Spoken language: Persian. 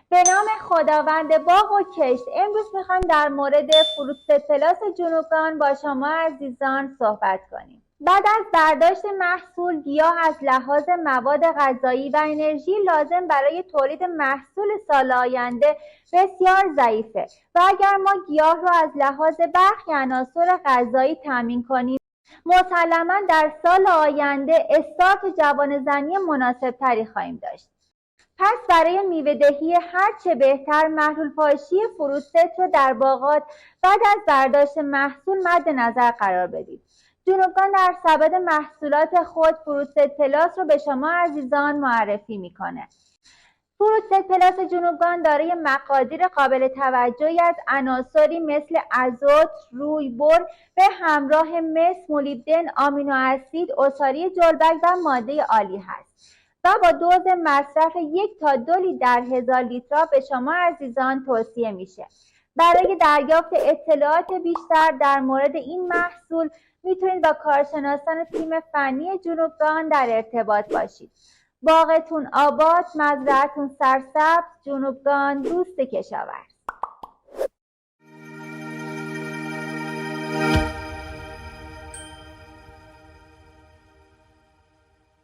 به نام خداوند باغ و کشت. امروز میخوایم در مورد فروت پلاس جنوبگان با شما عزیزان صحبت کنیم. بعد از برداشت محصول، گیاه از لحاظ مواد غذایی و انرژی لازم برای تولید محصول سال آینده بسیار ضعیفه و اگر ما گیاه را از لحاظ برخی عناصر غذایی تامین کنیم، مسلماً در سال آینده استارت جوانه‌زنی مناسبتری خواهیم داشت. پس برای میوه‌دهی هرچه بهتر محلول پاشی فروت رو در باغات بعد از برداشت محصول مد نظر قرار بدید. جنوبگان در سبد محصولات خود فروت پلاس رو به شما عزیزان معرفی میکنه. فروت پلاس جنوبگان دارای مقادیر قابل توجهی از عناصری مثل آزوت، رویبر به همراه مس، مولیبدن، آمینو اسید، عصاره جلبک و ماده آلی هست و با دوز مصرف 1 تا 2 لیتر در 1000 لیتر به شما عزیزان توصیه میشه. برای دریافت اطلاعات بیشتر در مورد این محصول میتونید با کارشناسان تیم فنی جنوبگان در ارتباط باشید. باغتون آباد، مزرعتون سرسبز. جنوبگان، دوست کشاورز.